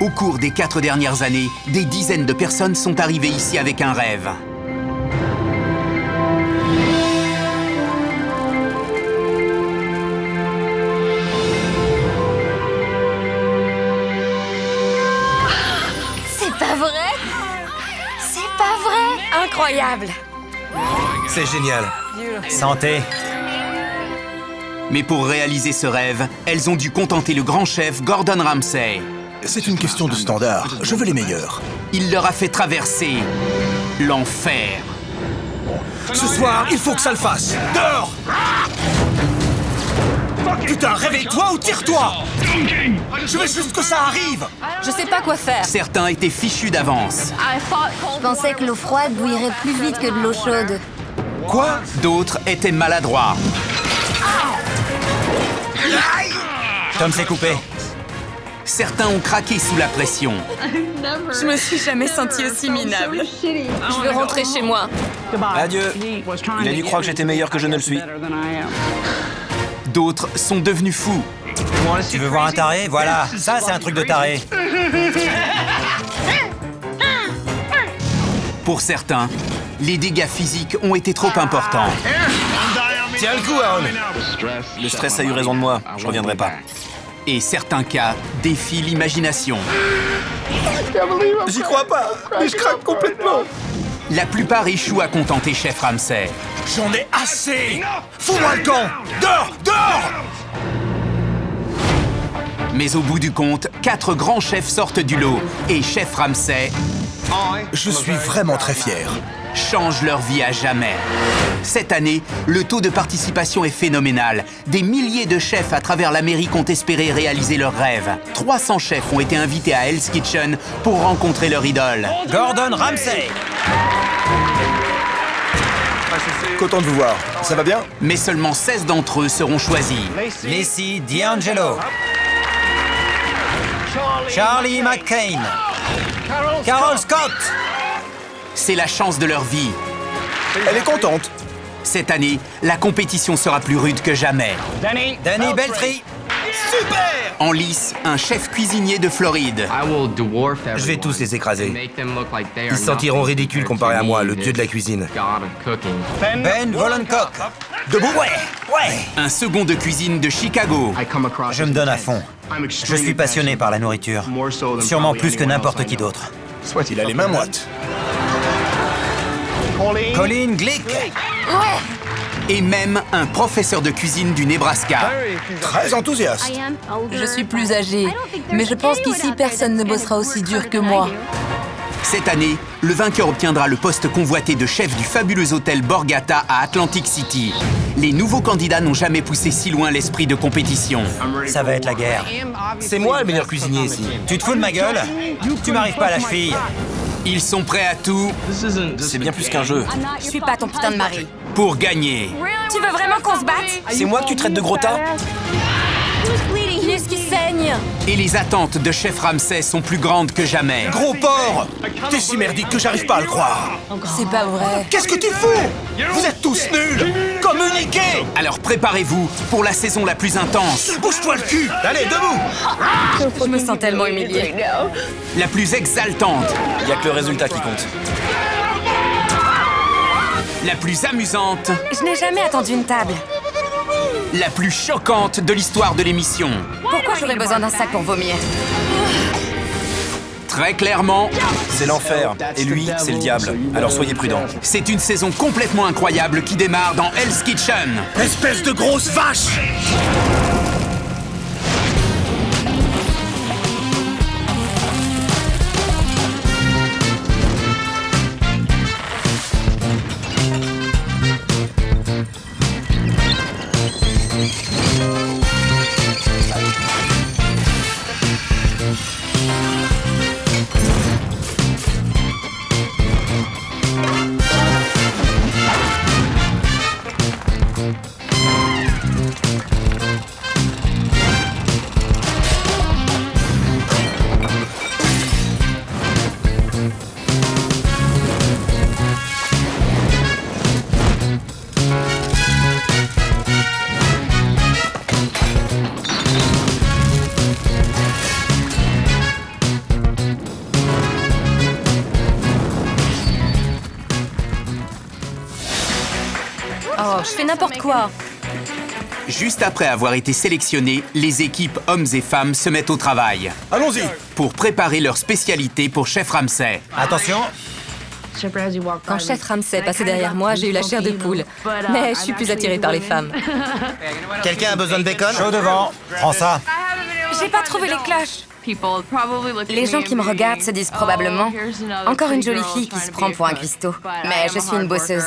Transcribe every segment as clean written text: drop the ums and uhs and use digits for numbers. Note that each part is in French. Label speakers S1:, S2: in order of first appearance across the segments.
S1: Au cours des 4 dernières années, des dizaines de personnes sont arrivées ici avec un rêve.
S2: C'est pas vrai? C'est pas vrai? Incroyable!
S3: C'est génial. Santé.
S1: Mais pour réaliser ce rêve, elles ont dû contenter le grand chef Gordon Ramsay.
S4: C'est une question de standard. Je veux les meilleurs.
S1: Il leur a fait traverser l'enfer.
S4: Ce soir, il faut que ça le fasse. Dehors! Putain, réveille-toi ou tire-toi! Je veux juste que ça arrive!
S2: Je sais pas quoi faire.
S1: Certains étaient fichus d'avance.
S5: Je pensais que l'eau froide bouillerait plus vite que de l'eau chaude.
S1: Quoi? D'autres étaient maladroits.
S3: Tom s'est coupé.
S1: Certains ont craqué sous la pression.
S2: Je me suis jamais sentie aussi minable. Je veux rentrer chez moi.
S3: Adieu. Il a dû croire que j'étais meilleur que je ne le suis.
S1: D'autres sont devenus fous.
S3: Tu veux voir un taré? Voilà, ça c'est un truc de taré.
S1: Pour certains, les dégâts physiques ont été trop importants.
S3: Tiens le coup, Aaron. Le stress a eu raison de moi, je reviendrai pas.
S1: Et certains cas défient l'imagination.
S4: J'y crois pas, mais je craque complètement.
S1: La plupart échouent à contenter Chef Ramsay.
S4: J'en ai assez! Fous-moi le camp! Dehors! Dehors!
S1: Mais au bout du compte, 4 grands chefs sortent du lot. Et Chef Ramsay
S4: Je suis vraiment très fier.
S1: change leur vie à jamais. Cette année, le taux de participation est phénoménal. Des milliers de chefs à travers l'Amérique ont espéré réaliser leurs rêves. 300 chefs ont été invités à Hell's Kitchen pour rencontrer leur idole.
S3: Gordon Ramsay.
S4: Content de vous voir. Ça va bien?
S1: Mais seulement 16 d'entre eux seront choisis.
S3: Lacey D'Angelo. Charlie McCain. Carol Scott.
S1: C'est la chance de leur vie.
S4: Elle est contente.
S1: Cette année, la compétition sera plus rude que jamais.
S3: Danny Beltry.
S4: Super!
S1: En lice, un chef cuisinier de Floride.
S3: Je vais tous les écraser. Ils se sentiront ridicules comparés à moi, le dieu de la cuisine. Ben Volencock.
S4: Debout?
S3: Ouais.
S1: Un second de cuisine de Chicago.
S3: Je me donne à fond. Je suis passionné par la nourriture. Sûrement plus que n'importe qui d'autre.
S4: Il a les mains moites.
S3: Colin Glick.
S1: Et même un professeur de cuisine du Nebraska.
S4: Très enthousiaste.
S2: Je suis plus âgée, mais je pense qu'ici, personne ne bossera aussi dur que moi.
S1: Cette année, le vainqueur obtiendra le poste convoité de chef du fabuleux hôtel Borgata à Atlantic City. Les nouveaux candidats n'ont jamais poussé si loin l'esprit de compétition.
S3: Ça va être la guerre. C'est moi le meilleur cuisinier ici. Tu te fous de ma gueule? Tu m'arrives pas à la cheville.
S1: Ils sont prêts à tout
S3: C'est bien plus qu'un jeu.
S2: Je suis pas ton putain de mari.
S1: pour gagner.
S2: Tu veux vraiment qu'on se batte?
S3: C'est moi que tu traites de gros tas?
S2: Qui est-ce qui saigne?
S1: Et les attentes de Chef Ramsay sont plus grandes que jamais.
S4: Gros porc! T'es si merdique que j'arrive pas à le croire.
S2: C'est pas vrai.
S4: Qu'est-ce que tu fous? Vous êtes tous nuls! Communiquez!
S1: Alors préparez-vous pour la saison la plus intense,
S4: Bouge-toi le cul! Allez, debout!
S2: Je me sens tellement humiliée.
S1: la plus exaltante,
S3: Il y a que le résultat qui compte.
S1: la plus amusante,
S2: Je n'ai jamais attendu une table.
S1: la plus choquante de l'histoire de l'émission.
S2: Pourquoi j'aurais besoin d'un sac pour vomir?
S1: Très clairement,
S3: C'est l'enfer. Et lui, c'est le diable. Alors soyez prudents.
S1: c'est une saison complètement incroyable qui démarre dans Hell's Kitchen.
S4: Espèce de grosse vache!
S2: Oh, je fais n'importe quoi.
S1: Juste après avoir été sélectionnés, les équipes hommes et femmes se mettent au travail
S4: Allons-y.
S1: pour préparer leur spécialité pour Chef Ramsay.
S3: Attention.
S2: Quand Chef Ramsay passait derrière moi, j'ai eu la chair de poule. Mais je suis plus attirée par les femmes.
S3: Quelqu'un a besoin de bacon?
S4: Chaud devant. Prends ça.
S2: J'ai pas trouvé les clashs. Les gens qui me regardent se disent probablement « Encore une jolie fille qui se prend pour un cuistot. » Mais je suis une bosseuse.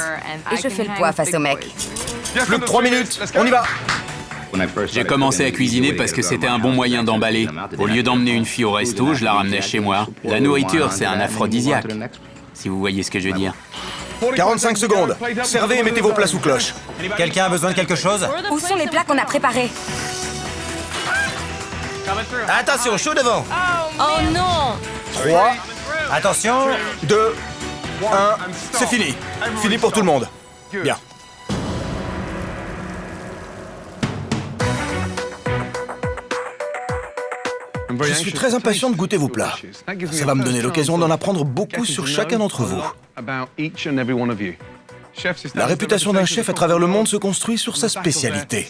S2: Et je fais le poids face aux mecs.
S4: Plus que 3 minutes. On y va.
S1: J'ai commencé à cuisiner parce que c'était un bon moyen d'emballer. Au lieu d'emmener une fille au resto, je la ramenais chez moi. La nourriture, c'est un aphrodisiaque, si vous voyez ce que je veux dire.
S4: 45 secondes. Servez et mettez vos plats sous cloche.
S3: Quelqu'un a besoin de quelque chose?
S2: Où sont les plats qu'on a préparés?
S3: Attention, chaud devant.
S2: Oh non!
S4: 3,
S3: Attention.
S4: 2, 1. C'est fini. Fini pour tout le monde. Bien. Je suis très impatient de goûter vos plats. Ça va me donner l'occasion d'en apprendre beaucoup sur chacun d'entre vous. La réputation d'un chef à travers le monde se construit sur sa spécialité.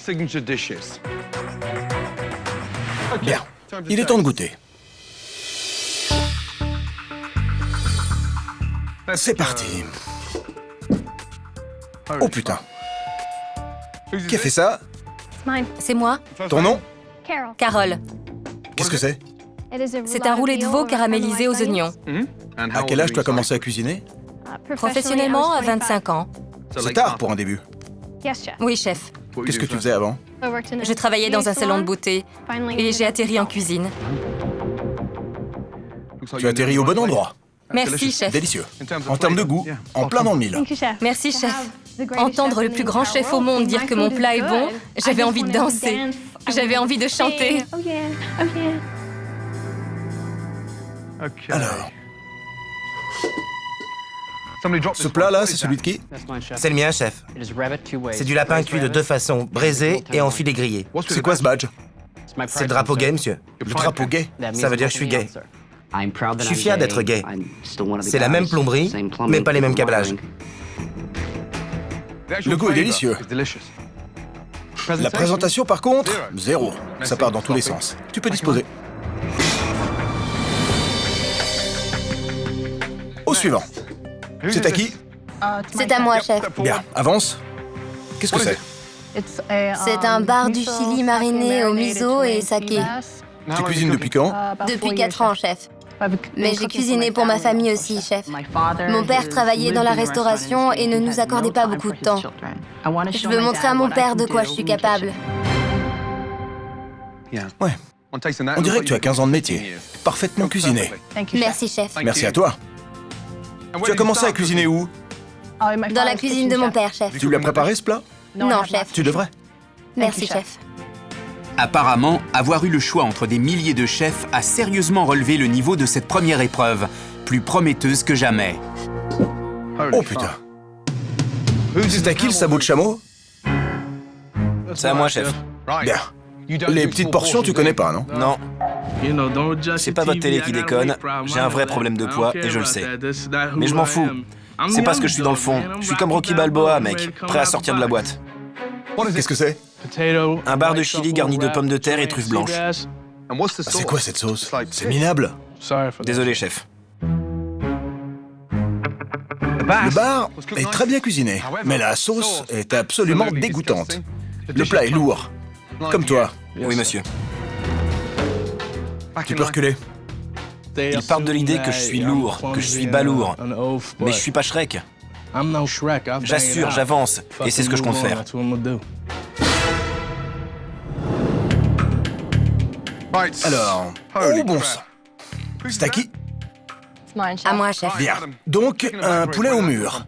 S4: Bien, il est temps de goûter. C'est parti. Oh putain. Qui a fait ça?
S2: C'est moi,
S4: Ton nom?
S2: Carole.
S4: Qu'est-ce que c'est?
S2: C'est un roulé de veau caramélisé aux oignons.
S4: À quel âge tu as commencé à cuisiner?
S2: Professionnellement, à 25 ans.
S4: C'est tard pour un début.
S2: Oui, chef.
S4: Qu'est-ce que tu faisais avant?
S2: Je travaillais dans un salon de beauté et j'ai atterri en cuisine.
S4: Tu atterris au bon endroit.
S2: Merci, chef.
S4: Délicieux. En termes de goût, en plein dans le mille.
S2: Merci, chef. Entendre le plus grand chef au monde dire que mon plat est bon, j'avais envie de danser. J'avais envie de chanter.
S4: Alors, ce plat-là, c'est celui de qui?
S3: C'est le mien, chef. C'est du lapin cuit de deux façons, braisé et en filet grillé.
S4: C'est quoi ce badge?
S3: C'est le drapeau gay, monsieur.
S4: Le drapeau gay?
S3: Ça veut dire que je suis gay. Je suis fier d'être gay. C'est la même plomberie, mais pas les mêmes câblages.
S4: Le goût est délicieux. La présentation, par contre, zéro. Ça part dans tous les sens. Tu peux disposer. Au suivant. C'est à qui?
S5: C'est à moi, chef.
S4: Bien, avance. Qu'est-ce que c'est?
S5: C'est un bar du Chili mariné au miso et saké.
S4: Tu cuisines depuis quand?
S5: Depuis 4 ans, chef. Mais j'ai cuisiné pour ma famille aussi, chef. Mon père travaillait dans la restauration et ne nous accordait pas beaucoup de temps. Je veux montrer à mon père de quoi je suis capable.
S4: Ouais. On dirait que tu as 15 ans de métier. Parfaitement cuisiné.
S5: Merci, chef.
S4: Merci à toi. Tu as commencé à cuisiner où?
S5: Dans la cuisine de mon père, chef.
S4: Tu lui as préparé ce plat?
S5: Non, chef.
S4: Tu devrais.
S5: Merci, chef.
S1: Apparemment, avoir eu le choix entre des milliers de chefs a sérieusement relevé le niveau de cette première épreuve, plus prometteuse que jamais.
S4: Oh putain. C'est à qui le sabot de chameau?
S3: C'est à moi, chef.
S4: Bien. Les petites portions, tu connais pas, non?
S3: Non. C'est pas votre télé qui déconne. J'ai un vrai problème de poids et je le sais. Mais je m'en fous. C'est parce que je suis dans le fond. Je suis comme Rocky Balboa, mec, prêt à sortir de la boîte.
S4: Qu'est-ce que c'est?
S3: Un bar de chili garni de pommes de terre et truffes blanches.
S4: C'est quoi cette sauce? C'est minable.
S3: Désolé, chef.
S4: Le bar est très bien cuisiné, mais la sauce est absolument dégoûtante. Le plat est lourd. Comme toi.
S3: Oui, monsieur.
S4: Tu peux reculer.
S3: Ils partent de l'idée que je suis lourd, que je suis balourd. Mais je suis pas Shrek. J'assure, j'avance, et c'est ce que je compte faire.
S4: Alors, oh bon sang. C'est à qui?
S5: À moi, chef.
S4: Bien. Donc, un poulet au mur.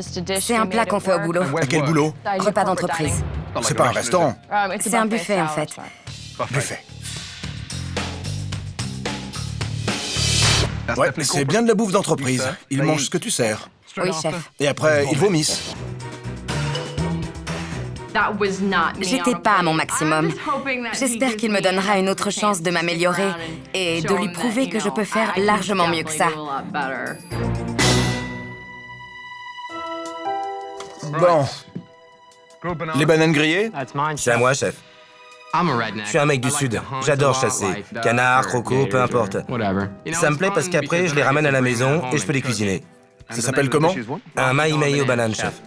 S2: C'est un plat qu'on fait au boulot.
S4: À quel boulot?
S2: Repas d'entreprise.
S4: C'est pas un restaurant.
S2: C'est un buffet, en fait.
S4: Buffet. Ouais, c'est bien de la bouffe d'entreprise. Ils mangent ce que tu sers.
S2: Oui, chef.
S4: Et après, ils vomissent.
S2: J'étais pas à mon maximum. J'espère qu'il me donnera une autre chance de m'améliorer et de lui prouver que je peux faire largement mieux que ça.
S4: Bon. Les bananes grillées?
S3: C'est à moi, chef. Je suis un mec du Sud. J'adore chasser. Canard, croco, peu importe. Ça me plaît parce qu'après, je les ramène à la maison et je peux les cuisiner.
S4: Ça s'appelle comment?
S3: Un mahi-mahi aux bananes, chef.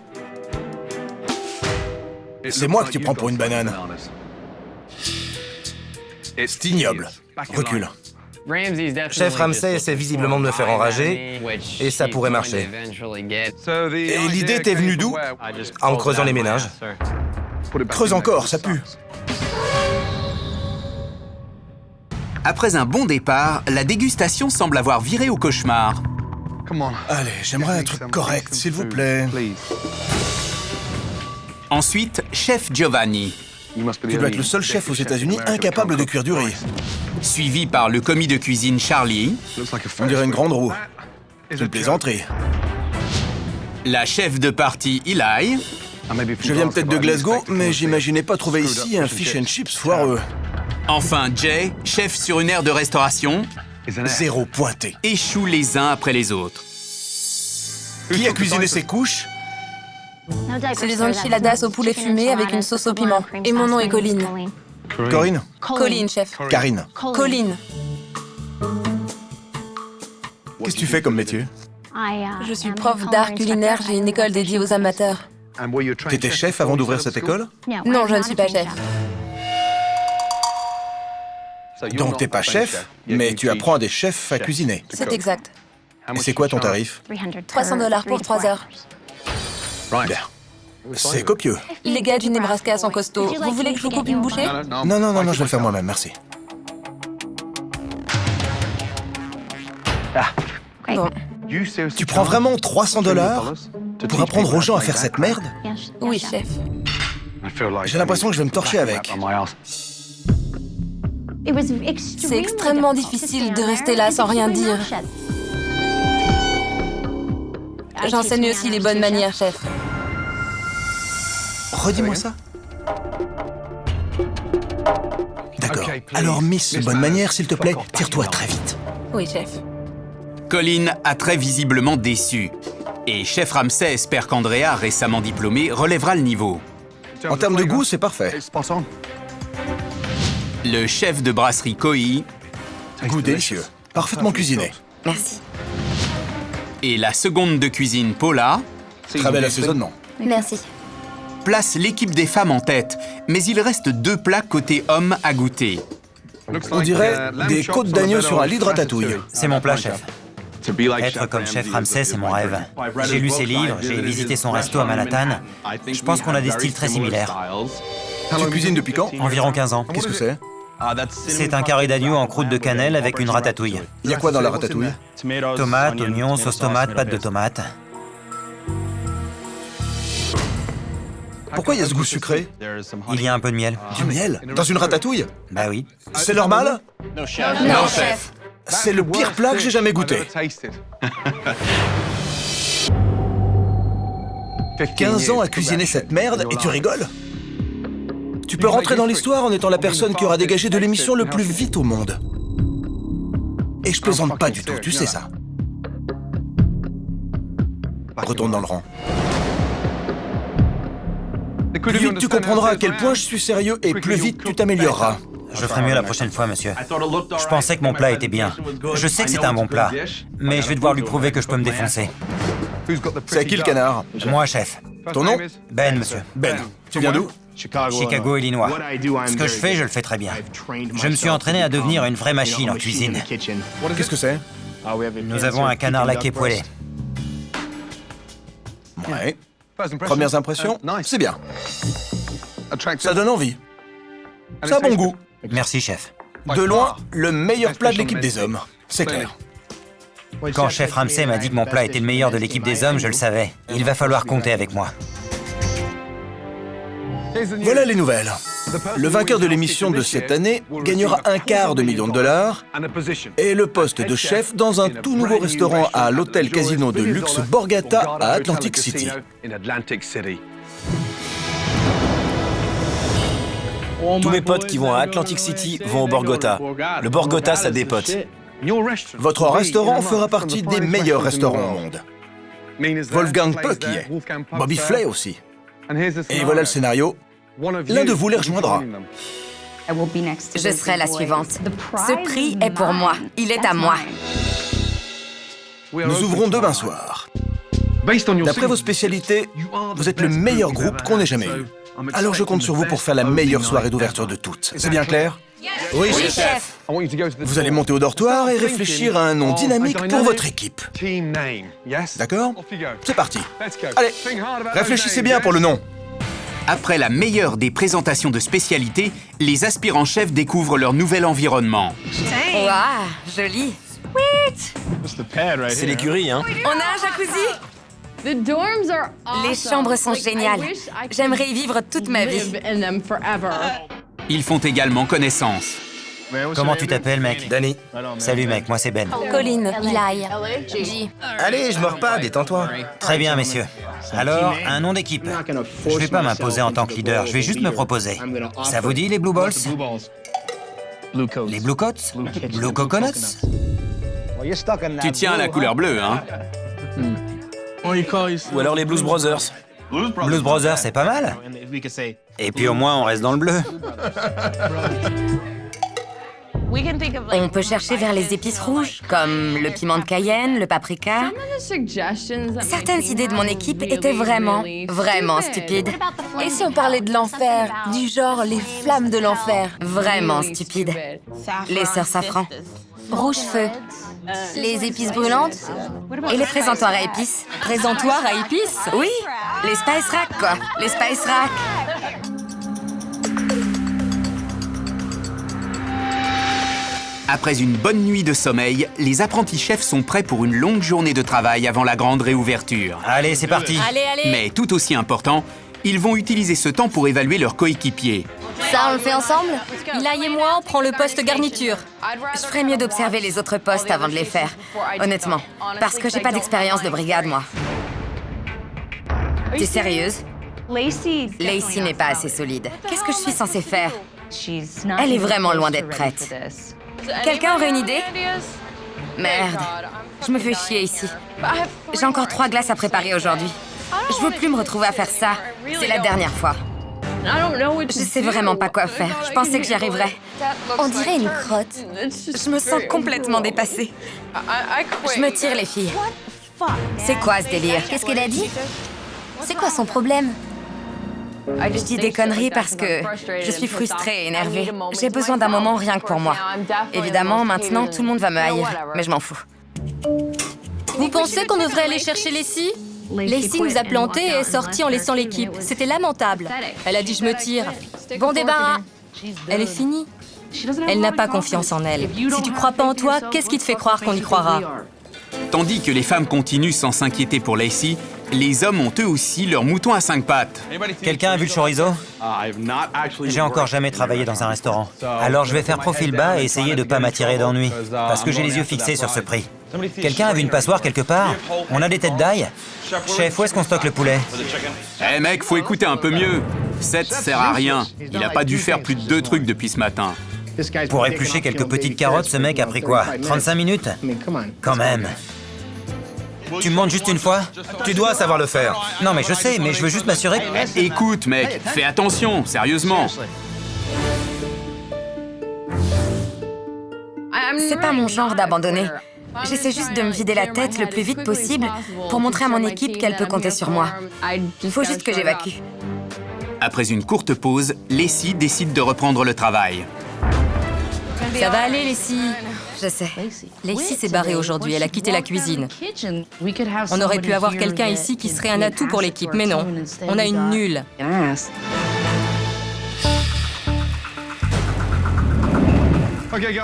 S4: C'est moi que tu prends pour une banane. C'est ignoble. Recule.
S3: Chef Ramsay essaie visiblement de me faire enrager, et ça pourrait marcher.
S4: Et l'idée t'est venue d'où?
S3: En creusant les méninges.
S4: Creuse encore, ça pue.
S1: Après un bon départ, la dégustation semble avoir viré au cauchemar.
S4: Allez, j'aimerais un truc correct, s'il vous plaît.
S1: Ensuite, chef Giovanni,
S4: Tu dois être le seul chef aux États-Unis incapable de cuire du riz.
S1: suivi par le commis de cuisine Charlie,
S4: On dirait une grande roue. C'est une plaisanterie.
S1: la chef de partie Eli,
S4: Je viens peut-être de Glasgow, mais j'imaginais pas trouver ici un fish and chips foireux.
S1: enfin Jay, chef sur une aire de restauration,
S4: Zéro pointé.
S1: échouent les uns après les autres.
S4: Qui a cuisiné ces couches?
S2: C'est des enchiladas au poulet fumé avec une sauce au piment. Et mon nom est Colline.
S4: Corinne?
S2: Colline, chef.
S4: Karine.
S2: Colline.
S4: Qu'est-ce que tu fais comme métier?
S2: Je suis prof d'art culinaire, j'ai une école dédiée aux amateurs.
S4: T'étais chef avant d'ouvrir cette école?
S2: Non, je ne suis pas chef.
S4: Donc t'es pas chef, mais tu apprends à des chefs à cuisiner.
S2: C'est exact.
S4: Et c'est quoi ton tarif?
S2: $300 pour 3 heures.
S4: Bien. C'est copieux.
S2: Les gars du Nebraska sont costauds. Vous voulez que je vous coupe une bouchée?
S4: Non, je vais le faire moi-même, merci.
S2: Bon.
S4: Tu prends vraiment $300 pour apprendre aux gens à faire cette merde?
S2: Oui, chef.
S4: J'ai l'impression que je vais me torcher avec.
S2: C'est extrêmement difficile de rester là sans rien dire. J'enseigne aussi les bonnes manières, chef.
S4: Redis-moi ça. D'accord. Alors, Miss Bonne Manière, s'il te plaît, tire-toi très vite.
S2: Oui, chef.
S1: Colin a très visiblement déçu. Et chef Ramsay espère qu'Andrea, récemment diplômé, relèvera le niveau.
S4: En termes de goût, c'est parfait.
S1: Le chef de brasserie Koi
S4: Goût délicieux. Parfaitement cuisiné.
S2: Merci.
S1: et la seconde de cuisine Paula
S4: Très bel assaisonnement.
S5: Merci.
S1: place l'équipe des femmes en tête, mais il reste 2 plats côté hommes à goûter.
S4: On dirait des côtes d'agneau sur un lit de ratatouille.
S3: C'est mon plat, chef. Être comme chef Ramsay, c'est mon rêve. J'ai lu ses livres, j'ai visité son resto à Manhattan. Je pense qu'on a des styles très similaires.
S4: Tu cuisines depuis quand?
S3: Environ 15 ans.
S4: Qu'est-ce que c'est?
S3: C'est un carré d'agneau en croûte de cannelle avec une ratatouille.
S4: Il y a quoi dans la ratatouille?
S3: Tomates, oignons, sauce tomate, pâte de tomate.
S4: Pourquoi il y a ce goût sucré?
S3: Il y a un peu de miel.
S4: Du miel? Dans une ratatouille?
S3: Bah oui.
S4: C'est normal?
S5: Non, chef.
S4: C'est le pire plat que j'ai jamais goûté. 15 ans à cuisiner cette merde et tu rigoles? Tu peux rentrer dans l'histoire en étant la personne qui aura dégagé de l'émission le plus vite au monde. Et je plaisante pas du tout, tu sais ça. Retourne dans le rang. Plus vite tu comprendras à quel point je suis sérieux et plus vite tu t'amélioreras.
S3: Je ferai mieux la prochaine fois, monsieur. Je pensais que mon plat était bien. Je sais que c'est un bon plat, mais je vais devoir lui prouver que je peux me défoncer.
S4: C'est à qui le canard?
S3: Moi, chef.
S4: Ton nom?
S3: Ben, monsieur.
S4: Ben. Tu viens d'où?
S3: Chicago, Illinois. Ce que je fais, je le fais très bien. Je me suis entraîné à devenir une vraie machine en cuisine.
S4: Qu'est-ce que c'est?
S3: Nous avons un canard laqué poêlé.
S4: Ouais. Premières impressions? C'est bien. Ça donne envie. Ça a bon goût.
S3: Merci, chef.
S4: De loin, le meilleur plat de l'équipe des hommes. C'est clair.
S3: Quand chef Ramsay m'a dit que mon plat était le meilleur de l'équipe des hommes, je le savais. Il va falloir compter avec moi.
S4: Voilà les nouvelles. Le vainqueur de l'émission de cette année gagnera $250 000 et le poste de chef dans un tout nouveau restaurant à l'hôtel casino de luxe Borgata à Atlantic City.
S3: Tous mes potes qui vont à Atlantic City vont au Borgata. Le Borgata, ça dépote.
S4: Votre restaurant fera partie des meilleurs restaurants au monde. Wolfgang Puck y est. Bobby Flay aussi. Et voilà le scénario. L'un de vous les rejoindra.
S2: Je serai la suivante. Ce prix est pour moi. Il est à moi.
S4: Nous ouvrons demain soir. D'après vos spécialités, vous êtes le meilleur groupe qu'on ait jamais eu. Alors je compte sur vous pour faire la meilleure soirée d'ouverture de toutes. C'est bien clair?
S2: Oui, chef.
S4: Vous allez monter au dortoir et réfléchir à un nom dynamique pour votre équipe. D'accord? C'est parti. Allez, réfléchissez bien pour le nom.
S1: Après la meilleure des présentations de spécialités, les aspirants chefs découvrent leur nouvel environnement.
S2: Waouh, joli.
S3: C'est l'écurie, hein?
S2: On a un jacuzzi. Les chambres sont géniales. J'aimerais y vivre toute ma vie.
S1: Ils font également connaissance.
S6: Comment tu t'appelles, mec?
S3: Danny.
S6: Salut, mec, moi c'est Ben.
S5: Colin, Eli, G.
S3: Allez, je me repars, détends-toi.
S6: Très bien, messieurs. Alors, un nom d'équipe. Je vais pas m'imposer en tant que leader, je vais juste me proposer. Ça vous dit, les Blue Balls? Les Blue Coats? Blue Coconuts?
S1: Tu tiens à la couleur bleue, hein?
S3: Ou alors les Blues Brothers.
S6: Blues Brothers, c'est pas mal. Et puis au moins, on reste dans le bleu.
S2: On peut chercher vers les épices rouges, comme le piment de Cayenne, le paprika. Certaines idées de mon équipe étaient vraiment stupides.
S5: Et si on parlait de l'enfer, du genre les flammes de l'enfer?
S2: Vraiment stupides. Les sœurs Safran.
S5: Rouge-feu. Les épices brûlantes?
S2: Et les présentoirs à épices.
S5: Présentoirs à épices?
S2: Oui, les Spice Racks, quoi. Les Spice Racks.
S1: Après une bonne nuit de sommeil, les apprentis chefs sont prêts pour une longue journée de travail avant la grande réouverture.
S6: Allez, c'est parti.
S5: Allez.
S1: Mais tout aussi important, ils vont utiliser ce temps pour évaluer leurs coéquipiers.
S5: Ça, on le fait ensemble?
S2: Eli et moi, on prend le poste garniture. Je ferais mieux d'observer les autres postes avant de les faire, honnêtement. Parce que j'ai pas d'expérience de brigade, moi. T'es sérieuse? Lacey n'est pas assez solide. Qu'est-ce que je suis censée faire? Elle est vraiment loin d'être prête. Quelqu'un aurait une idée? Merde, je me fais chier ici. J'ai encore 3 glaces à préparer aujourd'hui. Je veux plus me retrouver à faire ça. C'est la dernière fois. Je sais vraiment pas quoi faire. Je pensais que j'y arriverais.
S5: On dirait une crotte.
S2: Je me sens complètement dépassée. Je me tire, les filles. C'est quoi ce délire?
S5: Qu'est-ce qu'elle a dit? C'est quoi son problème?
S2: Je dis des conneries parce que je suis frustrée et énervée. J'ai besoin d'un moment rien que pour moi. Évidemment, maintenant, tout le monde va me haïr, mais je m'en fous.
S7: Vous pensez qu'on devrait aller chercher Lacey? Lacey nous a plantés et est sortie en laissant l'équipe. C'était lamentable. Elle a dit « je me tire ». Bon débarras. Elle est finie. Elle n'a pas confiance en elle. Si tu crois pas en toi, qu'est-ce qui te fait croire qu'on y croira?
S1: Tandis que les femmes continuent sans s'inquiéter pour Lacey, les hommes ont eux aussi leur mouton à 5 pattes.
S6: Quelqu'un a vu le chorizo? J'ai encore jamais travaillé dans un restaurant. Alors je vais faire profil bas et essayer de pas m'attirer d'ennui. Parce que j'ai les yeux fixés sur ce prix. Quelqu'un a vu une passoire quelque part? On a des têtes d'ail? Chef, où est-ce qu'on stocke le poulet?
S1: Eh mec, faut écouter un peu mieux. Seth sert à rien. Il a pas dû faire plus de 2 trucs depuis ce matin.
S6: Pour éplucher quelques petites carottes, ce mec a pris quoi? 35 minutes? Quand même. Tu me montes juste une fois?
S3: Tu dois savoir le faire.
S6: Non mais je sais, mais je veux juste m'assurer.
S1: Écoute mec, fais attention, sérieusement.
S2: C'est pas mon genre d'abandonner. J'essaie juste de me vider la tête le plus vite possible pour montrer à mon équipe qu'elle peut compter sur moi. Il faut juste que j'évacue.
S1: Après une courte pause, Lacey décide de reprendre le travail.
S7: Ça va aller, Lacey.
S2: Je sais.
S7: Lacey s'est barrée aujourd'hui, elle a quitté la cuisine. On aurait pu avoir quelqu'un ici qui serait un atout pour l'équipe, mais non. On a une nulle.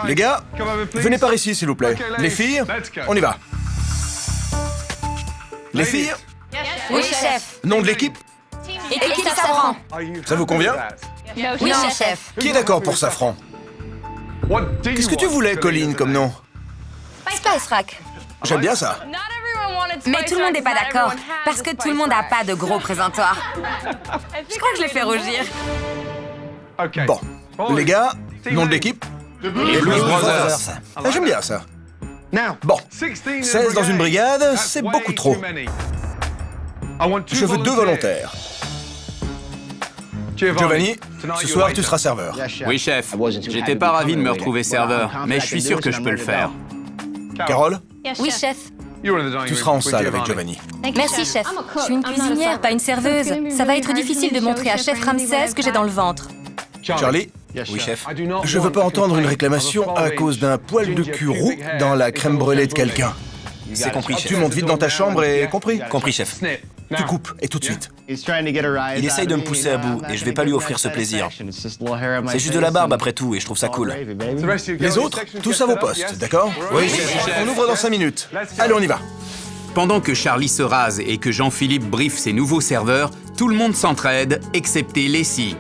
S4: Les gars, venez par ici, s'il vous plaît. Les filles, on y va. Les filles,
S2: Oui, chef.
S4: nom de l'équipe,
S2: Équipe Safran.
S4: ça vous convient?
S2: Oui, chef.
S4: Qui est d'accord pour Safran? Qu'est-ce que tu voulais, Colin, comme nom?
S2: Spice Rack.
S4: J'aime bien ça.
S2: Mais tout le monde n'est pas d'accord, parce que tout le monde n'a pas de gros présentoirs. Je crois que je l'ai fait rougir.
S4: Bon, les gars, nom de l'équipe?
S6: Les Blues Brothers.
S4: Ah, j'aime bien ça. Bon, 16 dans une brigade, c'est beaucoup trop. Je veux 2 volontaires. Giovanni, ce soir, tu seras serveur.
S1: Oui, chef. J'étais pas ravi de me retrouver serveur, mais je suis sûr que je peux le faire.
S4: Carole,
S7: Oui, chef.
S4: tu seras en salle avec Giovanni.
S7: Merci, chef. Je suis une cuisinière, pas une serveuse. Ça va être difficile de montrer à chef Ramsès ce que j'ai dans le ventre.
S4: Charlie,
S3: Oui, chef.
S4: je veux pas entendre une réclamation à cause d'un poil de cul roux dans la crème brûlée de quelqu'un.
S3: C'est compris, chef.
S4: Tu montes vite dans ta chambre et compris?
S3: Compris, chef.
S4: Tu coupes, et tout de suite.
S3: Il essaye de me pousser à bout, et je vais pas lui offrir ce plaisir. C'est juste de la barbe après tout, et je trouve ça cool.
S4: Les autres, tous à vos postes, d'accord? Oui, chef. On ouvre dans 5 minutes. Allez, on y va.
S1: Pendant que Charlie se rase et que Jean-Philippe briefe ses nouveaux serveurs, tout le monde s'entraide, excepté Lacey.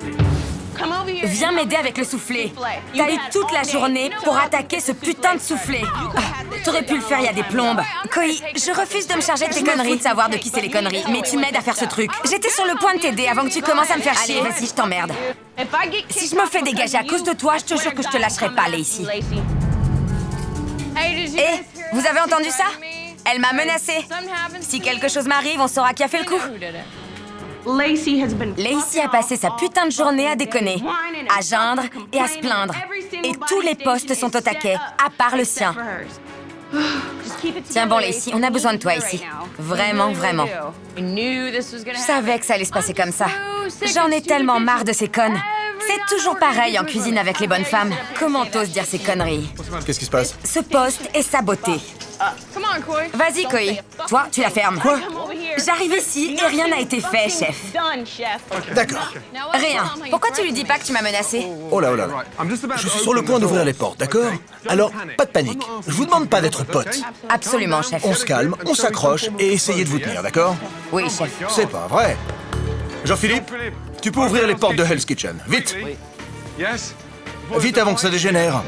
S2: Viens m'aider avec le soufflé. T'as eu toute la journée pour attaquer ce putain de soufflé. T'aurais pu le faire il y a des plombes. Koi, je refuse de me charger de tes conneries, de savoir de qui c'est les conneries, mais tu m'aides à faire ce truc. J'étais sur le point de t'aider avant que tu commences à me faire chier. Allez, vas-y, je t'emmerde. Si je me fais dégager à cause de toi, je te jure que je te lâcherai pas, Lacey. Hé, vous avez entendu ça? Elle m'a menacée. Si quelque chose m'arrive, on saura qui a fait le coup. Lacey a passé sa putain de journée à déconner, à geindre et à se plaindre. Et tous les postes sont au taquet, à part le sien. Tiens bon, Lacey, on a besoin de toi ici. Vraiment, vraiment. Je savais que ça allait se passer comme ça. J'en ai tellement marre de ces connes. C'est toujours pareil en cuisine avec les bonnes femmes. Comment t'oses dire ces conneries?
S4: Qu'est-ce qui se passe?
S2: Ce poste est saboté. Vas-y, Koi. Toi, tu la fermes.
S4: Quoi?
S2: J'arrive ici et rien n'a été fait, chef.
S4: D'accord.
S2: Rien. Pourquoi tu lui dis pas que tu m'as menacé?
S4: Oh là, oh là. Je suis sur le point d'ouvrir les portes, d'accord? Alors, pas de panique. Je vous demande pas d'être potes.
S2: Absolument, chef.
S4: On se calme, on s'accroche et essayez de vous tenir, d'accord?
S2: Oui, chef.
S4: C'est pas vrai. Jean-Philippe, tu peux ouvrir les portes de Hell's Kitchen. Vite! Vite avant que ça dégénère.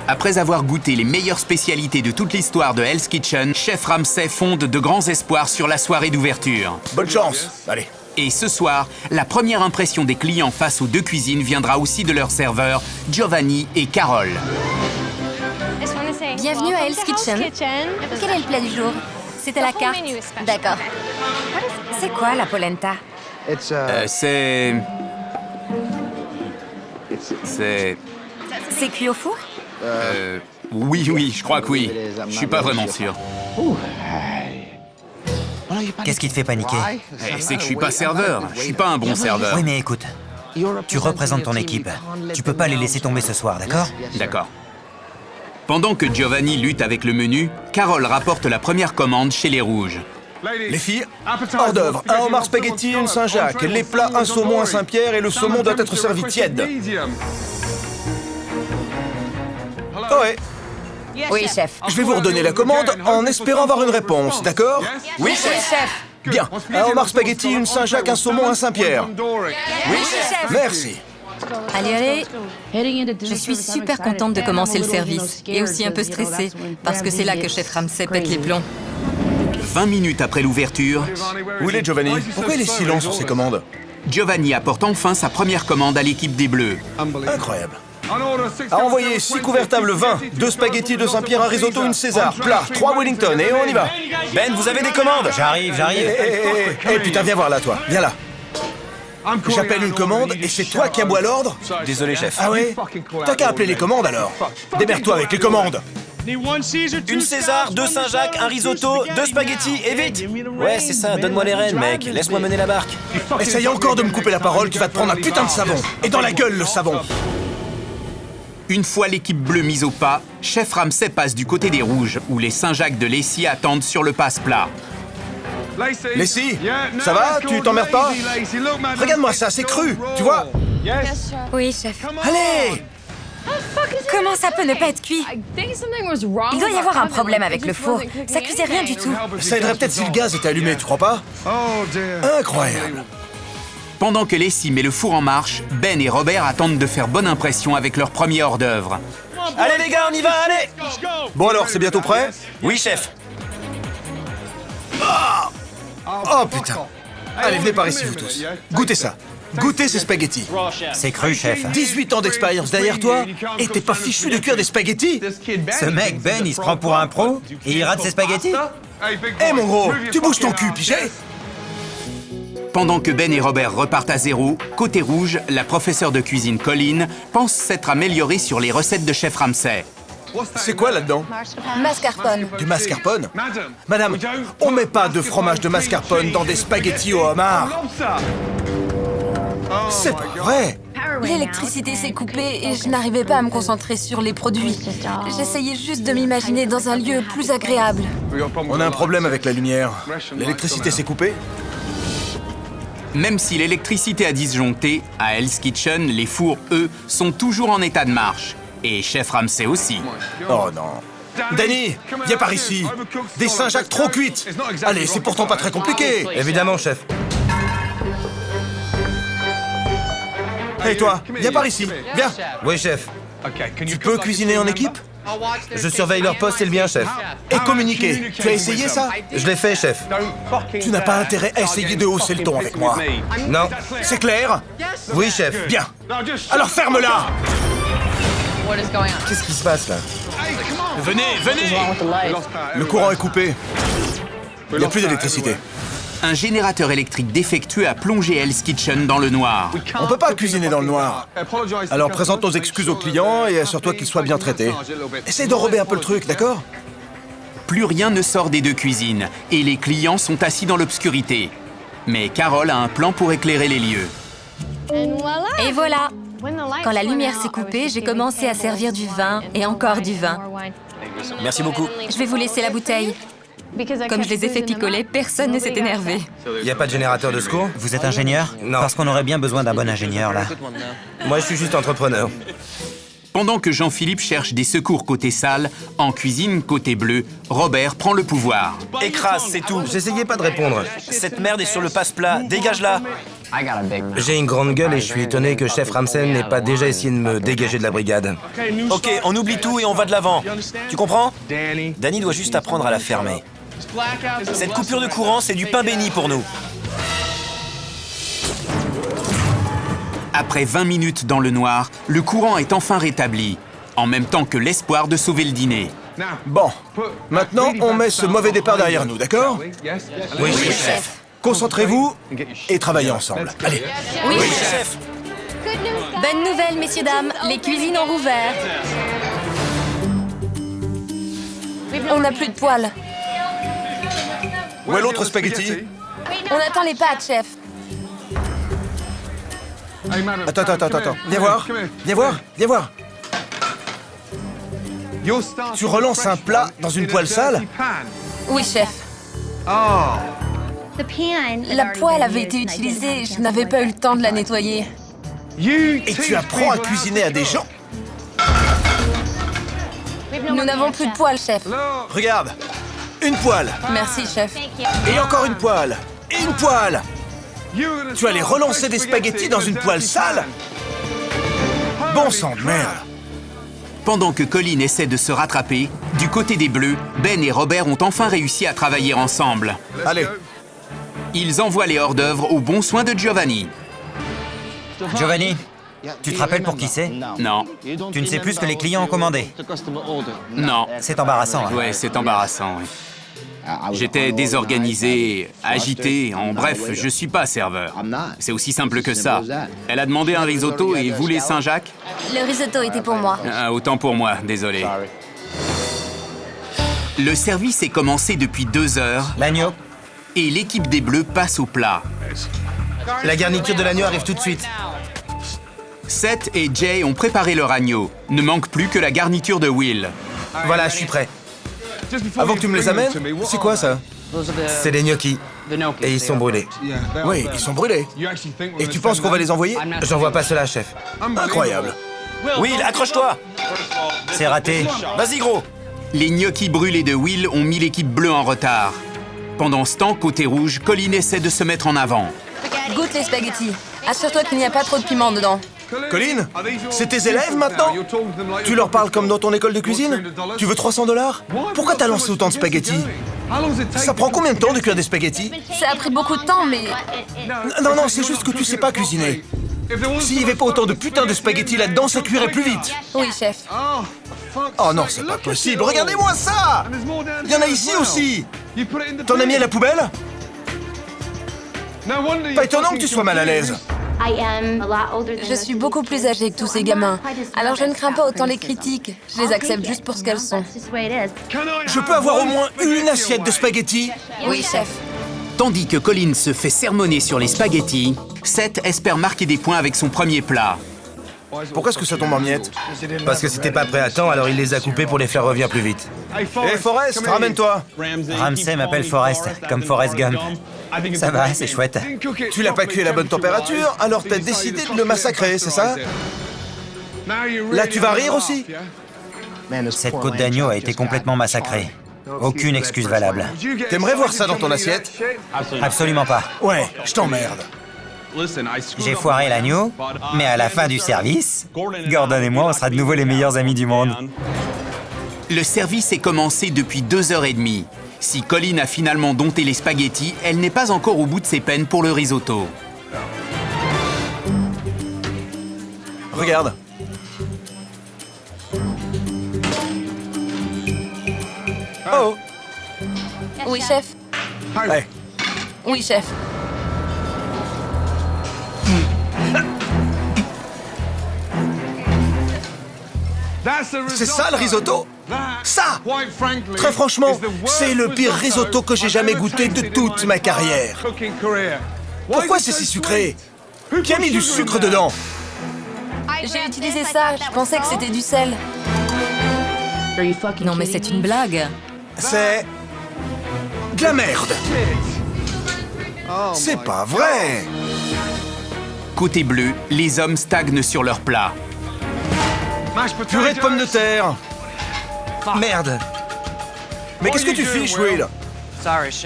S1: Après avoir goûté les meilleures spécialités de toute l'histoire de Hell's Kitchen, chef Ramsay fonde de grands espoirs sur la soirée d'ouverture.
S4: Bonne chance. Allez.
S1: Et ce soir, la première impression des clients face aux deux cuisines viendra aussi de leurs serveurs, Giovanni et Carole.
S7: Bienvenue à Hell's Kitchen.
S5: Quel est le plat du jour?
S7: C'est à la carte.
S5: D'accord.
S2: C'est quoi la polenta?
S1: C'est
S2: C'est cuit au four?
S1: Oui, je crois que oui. Je suis pas vraiment sûr.
S6: Qu'est-ce qui te fait paniquer?
S1: C'est que je suis pas serveur. Je suis pas un bon serveur.
S6: Oui, mais écoute, tu représentes ton équipe. Tu peux pas les laisser tomber ce soir, d'accord?
S1: D'accord. Pendant que Giovanni lutte avec le menu, Carole rapporte la première commande chez les Rouges.
S4: Les filles, hors d'œuvre, un homard spaghetti, une Saint-Jacques. Les plats, un saumon, un Saint-Pierre et le saumon doit être servi tiède. Oh ouais.
S2: Oui, chef.
S4: Je vais vous redonner la commande en espérant avoir une réponse, d'accord?
S2: Oui, chef.
S4: Bien. Un homard spaghetti, une Saint-Jacques, un saumon, un Saint-Pierre.
S2: Oui, chef.
S4: Merci.
S7: Allez. Je suis super contente de commencer le service. Et aussi un peu stressée, parce que c'est là que chef Ramsay pète les plombs.
S1: 20 minutes après l'ouverture,
S4: Où il est Giovanni? Pourquoi il est si lent sur ses commandes?
S1: Giovanni apporte enfin sa première commande à l'équipe des Bleus.
S4: Incroyable. À envoyer 6 couverts table 20, 2 spaghettis, 2 Saint-Pierre, un risotto, une César, plat, 3 Wellington, et on y va.
S3: Ben, vous avez des commandes?
S6: J'arrive.
S4: Eh, putain, viens voir là, toi. Viens là. J'appelle une commande et c'est toi qui aboie l'ordre?
S3: Désolé, chef.
S4: Ah ouais? T'as qu'à appeler les commandes alors. Démerde-toi avec les commandes.
S3: Une César, 2 Saint-Jacques, un risotto, 2 spaghettis, et vite! Ouais, c'est ça, donne-moi les rênes, mec. Laisse-moi mener la barque.
S4: Essaye encore de me couper la parole, tu vas te prendre un putain de savon. Et dans la gueule, le savon.
S1: Une fois l'équipe bleue mise au pas, chef Ramsay passe du côté des Rouges, où les Saint-Jacques de Lacey attendent sur le passe-plat.
S4: Lacey, ça va? Tu t'emmerdes pas? Regarde-moi ça, c'est cru, tu vois?
S2: Oui, chef.
S4: Allez!
S2: Comment ça peut ne pas être cuit? Il doit y avoir un problème avec le four. Ça cuisait rien du tout.
S4: Ça aiderait peut-être si le gaz était allumé, tu crois pas? Incroyable.
S1: Pendant que Lacey met le four en marche, Ben et Robert attendent de faire bonne impression avec leur premier hors-d'œuvre.
S3: Allez, les gars, on y va, allez!
S4: Bon alors, c'est bientôt prêt?
S3: Oui, chef.
S4: Oh putain! Allez, venez par ici, vous tous. Goûtez ça. Goûtez ces spaghettis.
S6: C'est cru, chef.
S4: 18 ans d'expérience derrière toi, et t'es pas fichu de cuire des spaghettis?
S6: Ce mec, Ben, il se prend pour un pro et il rate ses spaghettis?
S4: Hé mon gros, tu bouges ton cul, pigé?
S1: Pendant que Ben et Robert repartent à zéro, côté rouge, la professeure de cuisine Colleen pense s'être améliorée sur les recettes de chef Ramsay.
S4: C'est quoi là-dedans?
S5: Mascarpone.
S4: Du mascarpone? Madame, on met pas de fromage de mascarpone dans des spaghettis au homard. C'est pas vrai.
S7: L'électricité s'est coupée et je n'arrivais pas à me concentrer sur les produits. J'essayais juste de m'imaginer dans un lieu plus agréable.
S4: On a un problème avec la lumière. L'électricité s'est coupée?
S1: Même si l'électricité a disjoncté, à Hell's Kitchen, les fours, eux, sont toujours en état de marche. Et chef Ramsay aussi.
S4: Oh non. Danny, viens par ici. Des Saint-Jacques trop cuites. Allez, c'est pourtant pas très compliqué.
S3: Évidemment, chef.
S4: Hé toi, viens par ici. Viens.
S3: Oui, chef.
S4: Tu peux cuisiner en équipe?
S3: Je surveille leur poste et le bien, chef.
S4: Et communiquer. Tu as essayé ça?
S3: Je l'ai fait, chef.
S4: Tu n'as pas intérêt à essayer de hausser le ton avec moi.
S3: Non.
S4: C'est clair?
S3: Oui, chef.
S4: Bien. Alors ferme-la.
S3: Qu'est-ce qui se passe, là?
S4: Venez, venez. Le courant est coupé. Il n'y a plus d'électricité.
S1: Un générateur électrique défectueux a plongé Hell's Kitchen dans le noir.
S4: On peut pas cuisiner dans le noir. Alors présente nos excuses aux clients et assure-toi qu'ils soient bien traités. Essaye d'enrober un peu le truc, d'accord?
S1: Plus rien ne sort des deux cuisines et les clients sont assis dans l'obscurité. Mais Carole a un plan pour éclairer les lieux.
S7: Et voilà. Quand la lumière s'est coupée, j'ai commencé à servir du vin et encore du vin.
S3: Merci beaucoup.
S7: Je vais vous laisser la bouteille. Comme je les ai fait picoler, personne ne s'est énervé.
S3: Il n'y a pas de générateur de secours?
S6: Vous êtes ingénieur?
S3: Non.
S6: Parce qu'on aurait bien besoin d'un bon ingénieur, là.
S3: Moi, je suis juste entrepreneur.
S1: Pendant que Jean-Philippe cherche des secours côté salle, en cuisine côté bleu, Robert prend le pouvoir.
S3: Écrase, c'est tout. J'essayais pas de répondre. Cette merde est sur le passe-plat. Dégage-la. J'ai une grande gueule et je suis étonné que chef Ramsay n'ait pas déjà essayé de me dégager de la brigade. Ok, on oublie tout et on va de l'avant. Tu comprends? Danny doit juste apprendre à la fermer. Cette coupure de courant, c'est du pain béni pour nous.
S1: Après 20 minutes dans le noir, le courant est enfin rétabli, en même temps que l'espoir de sauver le dîner.
S4: Bon, maintenant on met ce mauvais départ derrière nous, d'accord?
S3: Oui, chef.
S4: Concentrez-vous et travaillez ensemble. Allez.
S7: Oui,
S3: chef.
S7: Bonne nouvelle, messieurs, dames. Les cuisines ont rouvert. On n'a plus de poêle.
S4: Où est l'autre spaghetti?
S5: On attend les pâtes, chef.
S4: Attends. Viens voir. Viens voir. Tu relances un plat dans une poêle sale?
S5: Oui, chef. La poêle avait été utilisée, je n'avais pas eu le temps de la nettoyer.
S4: Et tu apprends à cuisiner à des gens?
S5: Nous n'avons plus de poêle, chef.
S4: Regarde, une poêle.
S5: Merci, chef.
S4: Et encore une poêle. Et une poêle. Tu allais relancer des spaghettis dans une poêle sale? Bon sang de merde.
S1: Pendant que Colleen essaie de se rattraper, du côté des Bleus, Ben et Robert ont enfin réussi à travailler ensemble.
S4: Allez.
S1: Ils envoient les hors-d'œuvre au bon soin de Giovanni.
S6: Giovanni, tu te rappelles pour qui c'est?
S1: Non,
S6: Tu ne sais plus ce que les clients ont commandé.
S1: non.
S6: C'est embarrassant, hein.
S1: Ouais, c'est embarrassant, oui. J'étais désorganisé, agité, en bref, je suis pas serveur. C'est aussi simple que ça. Elle a demandé un risotto et vous les Saint-Jacques?
S5: Le risotto était pour moi.
S1: Ah, autant pour moi, désolé. Le service est commencé depuis 2 heures
S6: L'agneau?
S1: et l'équipe des Bleus passe au plat.
S3: La garniture de l'agneau arrive tout de suite.
S1: Seth et Jay ont préparé leur agneau. Ne manque plus que la garniture de Will.
S3: Voilà, je suis prêt.
S4: Avant que tu me les amènes, c'est quoi ça?
S3: C'est les gnocchis. Et ils sont brûlés.
S4: Oui, ils sont brûlés. Et tu penses qu'on va les envoyer?
S3: J'envoie pas cela, chef.
S4: Incroyable.
S3: Will, accroche-toi.
S6: C'est raté.
S3: Vas-y, gros.
S1: Les gnocchis brûlés de Will ont mis l'équipe bleue en retard. Pendant ce temps, côté rouge, Colleen essaie de se mettre en avant.
S5: Goûte les spaghettis. Assure-toi qu'il n'y a pas trop de piment dedans.
S4: Colin, c'est tes élèves maintenant? Tu leur parles comme dans ton école de cuisine? Tu veux 300 $? Pourquoi t'as lancé autant de spaghettis? Ça prend combien de temps de cuire des spaghettis?
S5: Ça a pris beaucoup de temps, mais...
S4: Non, c'est juste que tu sais pas cuisiner. S'il y avait pas autant de putain de spaghettis là-dedans, ça cuirait plus vite.
S5: Oui, chef.
S4: Oh non, c'est pas possible. Regardez-moi ça! Il y en a ici aussi. T'en as mis à la poubelle? Pas étonnant que tu sois mal à l'aise.
S5: Je suis beaucoup plus âgée que tous ces gamins. Alors je ne crains pas autant les critiques. Je les accepte juste pour ce qu'elles sont.
S4: Je peux avoir au moins une assiette de spaghettis?
S5: Oui, chef.
S1: Tandis que Colin se fait sermonner sur les spaghettis, Seth espère marquer des points avec son premier plat.
S4: Pourquoi est-ce que ça tombe en miettes?
S3: Parce que c'était pas prêt à temps, alors il les a coupés pour les faire revenir plus vite.
S4: Hé, Forrest, ramène-toi.
S6: Ramsey m'appelle Forrest, comme Forrest Gump. Ça va, c'est chouette.
S4: Tu l'as pas cuit à la bonne température, alors t'as décidé de le massacrer, c'est ça? Là, tu vas rire aussi?
S6: Cette côte d'agneau a été complètement massacrée. Aucune excuse valable.
S4: T'aimerais voir ça dans ton assiette?
S6: Absolument pas.
S4: Ouais, je t'emmerde.
S6: J'ai foiré l'agneau, mais à la fin du service, Gordon et moi, on sera de nouveau les meilleurs amis du monde.
S1: Le service est commencé depuis 2h30. Si Colin a finalement dompté les spaghettis, elle n'est pas encore au bout de ses peines pour le risotto.
S4: Regarde. Oh!
S5: Oui, chef.
S4: Ouais.
S5: Oui, chef.
S4: C'est ça le risotto? Ça! Très franchement, c'est le pire risotto que j'ai jamais goûté de toute ma carrière. Pourquoi c'est si sucré? Qui a mis du sucre dedans?
S5: J'ai utilisé ça. Je pensais que c'était du sel.
S7: Non mais c'est une blague.
S4: C'est... de la merde. C'est pas vrai.
S1: Côté bleu, les hommes stagnent sur leur plat.
S4: Purée de pommes de terre.
S3: Merde!
S4: Mais qu'est-ce que tu fiches, Will?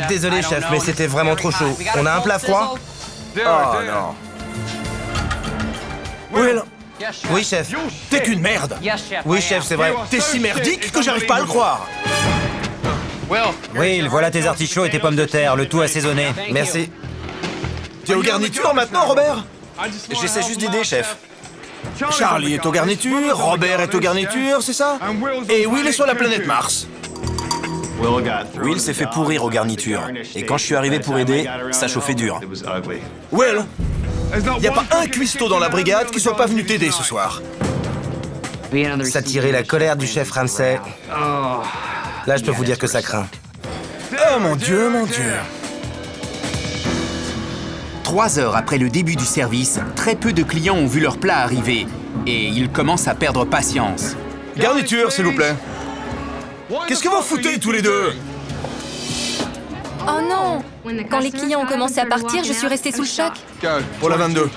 S3: Désolé, chef, mais c'était vraiment trop chaud. On a un plat froid?
S4: Oh non. Will,
S3: Oui, chef.
S4: t'es qu'une merde.
S3: Oui, chef, c'est vrai.
S4: T'es si merdique que j'arrive pas à le croire.
S6: Will, voilà tes artichauts et tes pommes de terre, le tout assaisonné.
S3: Merci.
S4: T'es aux garnitures maintenant, Robert?
S3: J'essaie juste d'aider, chef.
S4: Charlie est aux garnitures, Robert est aux garnitures, c'est ça? Et Will est sur la planète Mars.
S3: Will s'est fait pourrir aux garnitures. Et quand je suis arrivé pour aider, ça chauffait dur.
S4: Will, y a pas un cuistot dans la brigade qui soit pas venu t'aider ce soir.
S3: Ça tirait la colère du chef Ramsey. Là, je peux vous dire que ça craint.
S4: Oh mon Dieu, mon Dieu.
S1: 3 heures après le début du service, très peu de clients ont vu leur plat arriver. Et ils commencent à perdre patience.
S4: Garniture, s'il vous plaît. Qu'est-ce que vous foutez tous les deux?
S7: Oh non! Quand les clients ont commencé à partir, je suis restée sous le choc.
S4: Pour la 22.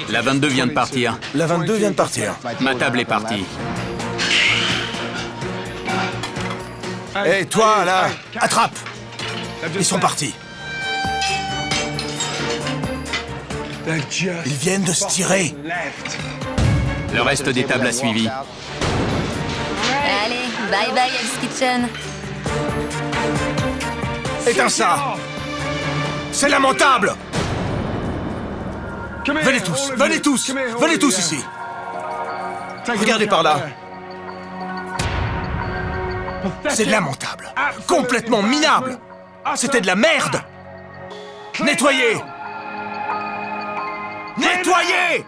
S1: La 22 vient de partir.
S4: La 22 vient de partir.
S1: Ma table est partie.
S4: Hé, toi, là, attrape! Ils sont partis. Ils viennent de se tirer.
S1: Le reste des tables a suivi.
S5: Allez, bye bye Hell's Kitchen.
S4: Éteins ça! C'est lamentable! Venez tous, venez tous, venez tous ici! Regardez par là. C'est lamentable, complètement minable. C'était de la merde. Nettoyez! Nettoyez!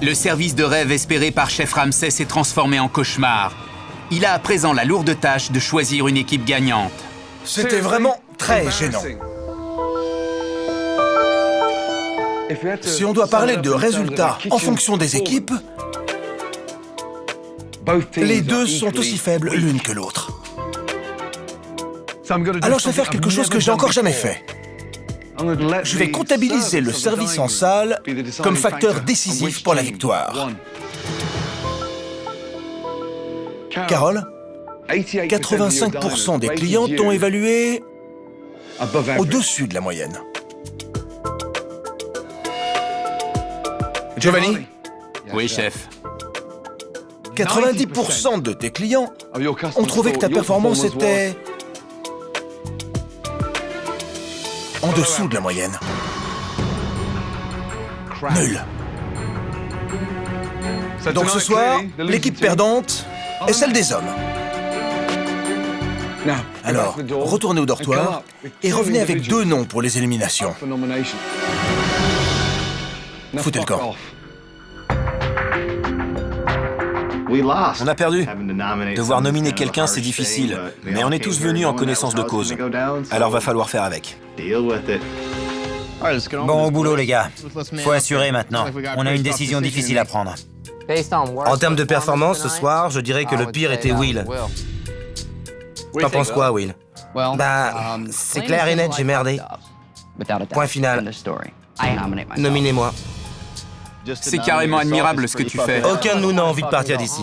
S1: Le service de rêve espéré par Chef Ramsey s'est transformé en cauchemar. Il a à présent la lourde tâche de choisir une équipe gagnante.
S4: C'était vraiment très gênant. Si on doit parler de résultats en fonction des équipes, les deux sont aussi faibles l'une que l'autre. Alors je vais faire quelque chose que j'ai encore jamais fait. Je vais comptabiliser le service en salle comme facteur décisif pour la victoire. Carole, 85% des clients t'ont évalué au-dessus de la moyenne. Giovanni,
S1: Oui, chef.
S4: 90% de tes clients ont trouvé que ta performance était en dessous de la moyenne. Nul. Donc ce soir, l'équipe perdante est celle des hommes. Alors, retournez au dortoir et revenez avec 2 noms pour les éliminations. Foutez le camp.
S3: On a perdu. Devoir nominer quelqu'un, c'est difficile. Mais on est tous venus en connaissance de cause. Alors va falloir faire avec.
S6: Bon, au boulot, les gars. Faut assurer maintenant. On a une décision difficile à prendre.
S3: En termes de performance, ce soir, je dirais que le pire était Will. T'en penses quoi, Will? Bah, c'est clair et net, j'ai merdé. Point final. Nominez-moi.
S1: C'est carrément admirable ce que tu fais.
S3: Aucun de nous n'a envie de partir d'ici.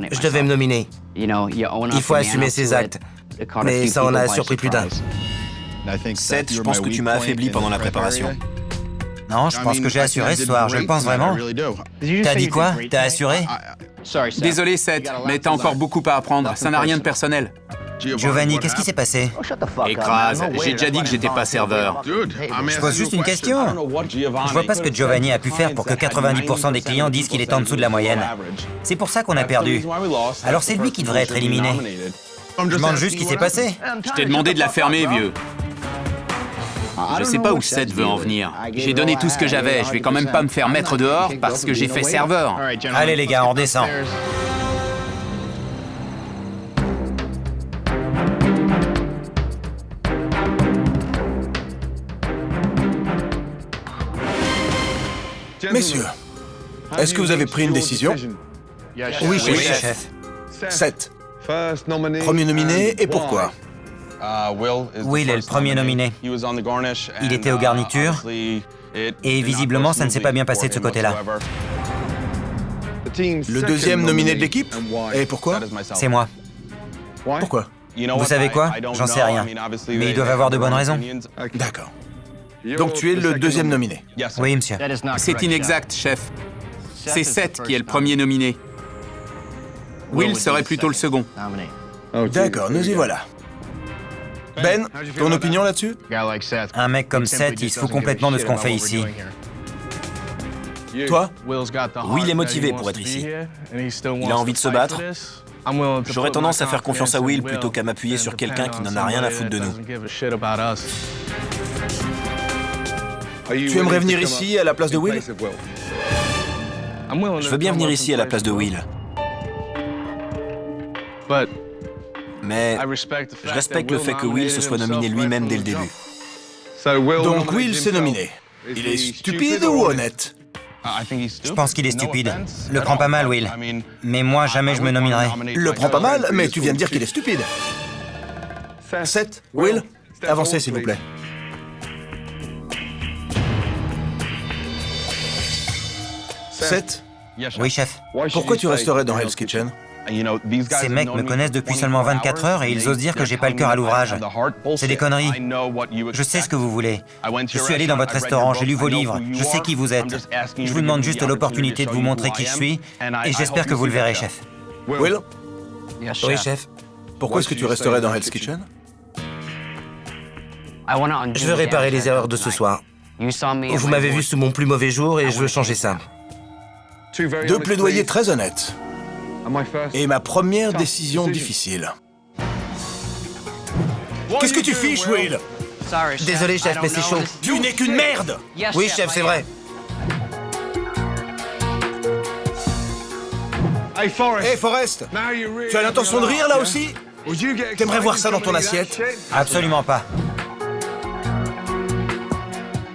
S3: Je devais me nominer. Il faut assumer ses actes. Mais ça en a surpris plus d'un. Seth, je pense que tu m'as affaibli pendant la préparation.
S6: Non, je pense que j'ai assuré ce soir, je le pense vraiment. T'as dit quoi? T'as assuré?
S1: Désolé, Seth, mais t'as encore beaucoup à apprendre. Ça n'a rien de personnel.
S6: Giovanni, qu'est-ce qui s'est passé?
S1: Écrase, j'ai déjà dit que j'étais pas serveur.
S6: Je pose juste une question. Je vois pas ce que Giovanni a pu faire pour que 90% des clients disent qu'il est en dessous de la moyenne. C'est pour ça qu'on a perdu. Alors c'est lui qui devrait être éliminé. Je demande juste ce qui s'est passé.
S1: Je t'ai demandé de la fermer, vieux. Je sais pas où Seth veut en venir. J'ai donné tout ce que j'avais, je vais quand même pas me faire mettre dehors parce que j'ai fait serveur.
S6: Allez les gars, on redescend.
S4: Messieurs, est-ce que vous avez pris une décision?
S6: Oui, chef.
S4: Seth, premier nominé et pourquoi?
S6: Will est le premier nominé. Il était aux garnitures et visiblement ça ne s'est pas bien passé de ce côté-là.
S4: Le deuxième nominé de l'équipe? Et pourquoi?
S6: C'est moi.
S4: Pourquoi?
S6: Vous savez quoi? J'en sais rien. Mais ils doivent avoir de bonnes raisons.
S4: D'accord. Donc tu es le deuxième nominé.
S6: Oui, monsieur.
S1: C'est inexact, chef. C'est Seth qui est le premier nominé. Will serait plutôt le second.
S4: D'accord, nous y voilà. Ben, ton opinion là-dessus?
S6: Un mec comme Seth, il se fout complètement de ce qu'on fait ici.
S4: Toi?
S3: Will est motivé pour être ici. Il a envie de se battre. J'aurais tendance à faire confiance à Will plutôt qu'à m'appuyer sur quelqu'un qui n'en a rien à foutre de nous.
S4: Tu aimerais venir ici à la place de Will?
S3: Je veux bien venir ici à la place de Will. Mais je respecte le fait que Will se soit nominé lui-même dès le début.
S4: Donc Will s'est nominé. Il est stupide ou honnête?
S6: Je pense qu'il est stupide. Le prends pas mal, Will. Mais moi, jamais je me nominerai.
S4: Le prends pas mal, mais tu viens de dire qu'il est stupide. Seth, Will, avancez s'il vous plaît. Seth,
S6: Oui, chef.
S4: pourquoi tu resterais dans Hell's Kitchen?
S6: Ces mecs me connaissent depuis seulement 24 heures et ils osent dire que j'ai pas le cœur à l'ouvrage. C'est des conneries. Je sais ce que vous voulez. Je suis allé dans votre restaurant, j'ai lu vos livres, je sais qui vous êtes. Je vous demande juste l'opportunité de vous montrer qui je suis et j'espère que vous le verrez, chef.
S4: Will,
S3: Oui, chef.
S4: pourquoi est-ce que tu resterais dans Hell's Kitchen?
S3: Je veux réparer les erreurs de ce soir. Vous m'avez vu sous mon plus mauvais jour et je veux changer ça.
S4: 2 plaidoyers très honnêtes. Et ma première décision difficile. Qu'est-ce que tu fiches, Will?
S3: Désolé, chef, mais c'est chaud.
S4: Tu n'es qu'une merde!
S3: Oui, chef, c'est vrai.
S4: Hey, Forrest! Tu as l'intention de rire, là aussi? T'aimerais voir ça dans ton assiette?
S6: Absolument pas.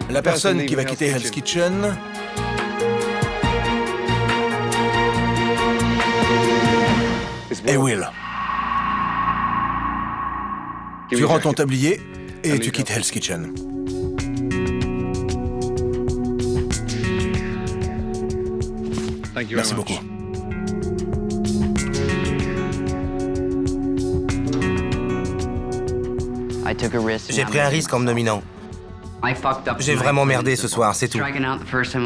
S4: La personne qui va quitter Hell's Kitchen... Et Will. Tu rends ton tablier et tu quittes Hell's Kitchen. Merci beaucoup.
S3: J'ai pris un risque en me nominant. J'ai vraiment merdé ce soir, c'est tout.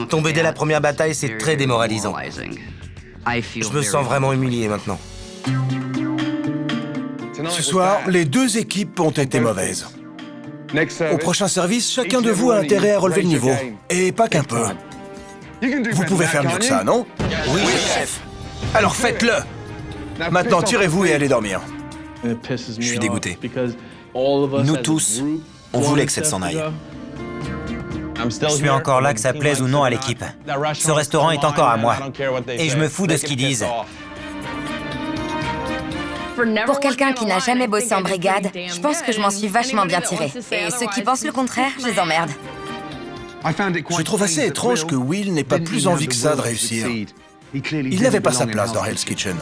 S3: Tomber dès la première bataille, c'est très démoralisant. Je me sens vraiment humilié maintenant.
S4: Ce soir, les deux équipes ont été mauvaises. Au prochain service, chacun de vous a intérêt à relever le niveau. Et pas qu'un peu. Vous pouvez faire mieux que ça, non?
S3: Oui, chef.
S4: Alors faites-le! Maintenant, tirez-vous et allez dormir.
S8: Je suis dégoûté. Nous tous, on voulait que cette s'en aille.
S6: Je suis encore là que ça plaise ou non à l'équipe. Ce restaurant est encore à moi. Et je me fous de ce qu'ils disent.
S2: Pour quelqu'un qui n'a jamais bossé en brigade, je pense que je m'en suis vachement bien tirée. Et ceux qui pensent le contraire, je les emmerde.
S4: Je trouve assez étrange que Will n'ait pas plus envie que ça de réussir. Il n'avait pas sa place dans Hell's Kitchen.